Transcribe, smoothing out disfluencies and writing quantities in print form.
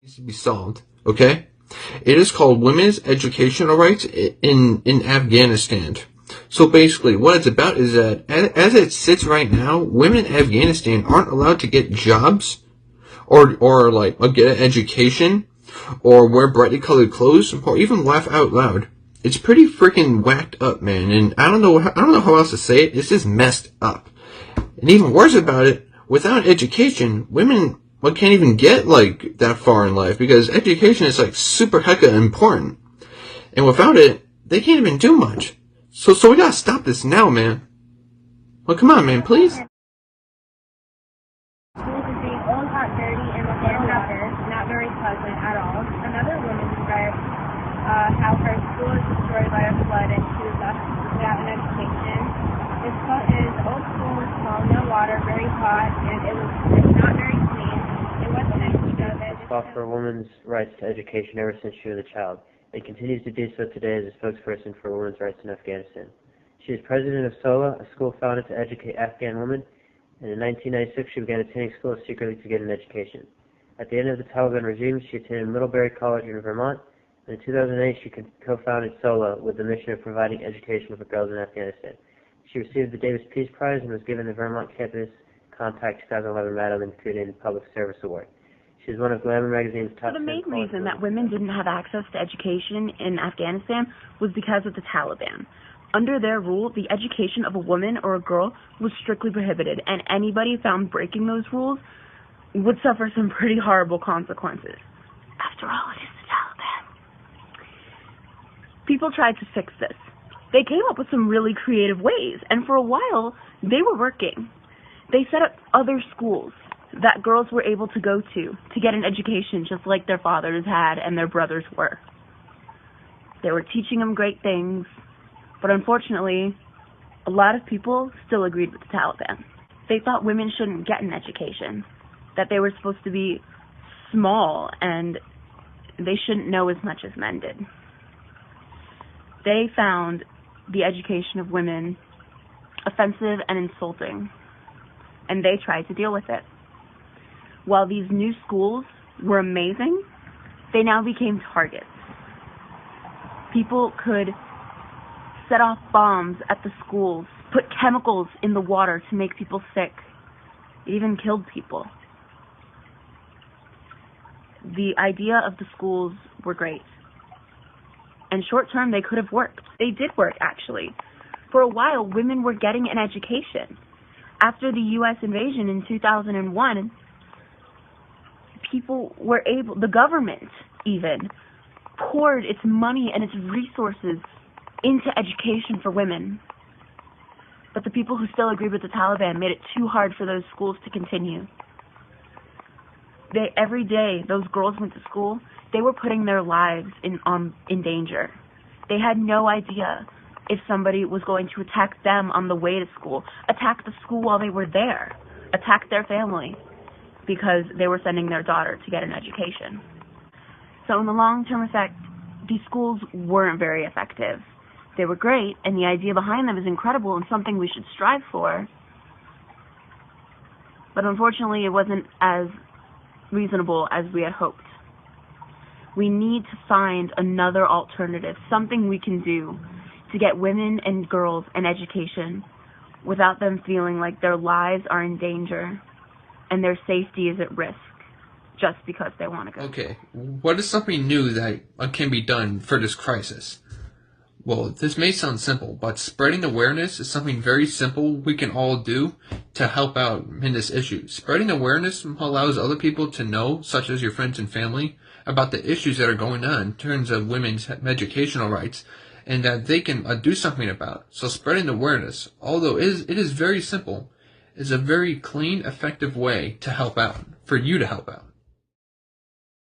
needs to be solved. Okay, it is called women's educational rights in Afghanistan. So basically, what it's about is that as it sits right now, women in Afghanistan aren't allowed to get jobs or like get an education or wear brightly colored clothes or even laugh out loud. It's pretty freaking whacked up, man. And I don't know how else to say it. It's just messed up. And even worse about it, without education, women can't even get like that far in life because education is like super hecka important. And without it, they can't even do much. So we gotta stop this now, man. Well, come on, man, please. Schools is being old, hot, dirty, and not very pleasant at all. Another woman described how her school is destroyed by a flood and she was left without an education. This old school was small, no water, very hot, and it was not very clean. It wasn't nice to go there. Fought for a woman's rights to education ever since she was a child, and continues to do so today as a spokesperson for women's rights in Afghanistan. She is president of SOLA, a school founded to educate Afghan women, and in 1996 she began attending school secretly to get an education. At the end of the Taliban regime, she attended Middlebury College in Vermont, and in 2008 she co-founded SOLA with the mission of providing education for girls in Afghanistan. She received the Davis Peace Prize and was given the Vermont Campus Compact 2011 Madeline Kunin Public Service Award. She is one of Glamour magazine's top 10. So the main reason that women didn't have access to education in Afghanistan was because of the Taliban. Under their rule, the education of a woman or a girl was strictly prohibited, and anybody found breaking those rules would suffer some pretty horrible consequences. After all, it is the Taliban. People tried to fix this. They came up with some really creative ways, and for a while, they were working. They set up other schools that girls were able to go to get an education just like their fathers had and their brothers were. They were teaching them great things, but unfortunately, a lot of people still agreed with the Taliban. They thought women shouldn't get an education, that they were supposed to be small and they shouldn't know as much as men did. They found the education of women offensive and insulting, and they tried to deal with it. While these new schools were amazing, they now became targets. People could set off bombs at the schools, put chemicals in the water to make people sick. It even killed people. The idea of the schools were great. And short term, they could have worked. They did work, actually. For a while, women were getting an education. After the U.S. invasion in 2001, the government even, poured its money and its resources into education for women. But the people who still agreed with the Taliban made it too hard for those schools to continue. Every day those girls went to school, they were putting their lives in danger. They had no idea if somebody was going to attack them on the way to school, attack the school while they were there, attack their family, because they were sending their daughter to get an education. So in the long-term effect, these schools weren't very effective. They were great, and the idea behind them is incredible and something we should strive for. But unfortunately, it wasn't as reasonable as we had hoped. We need to find another alternative, something we can do to get women and girls an education without them feeling like their lives are in danger and their safety is at risk just because they want to go. Okay, what is something new that can be done for this crisis? Well, this may sound simple, but spreading awareness is something very simple we can all do to help out in this issue. Spreading awareness allows other people to know, such as your friends and family, about the issues that are going on in terms of women's educational rights, and that they can do something about. So spreading awareness, although it is very simple, is a very clean, effective way to help out, for you to help out.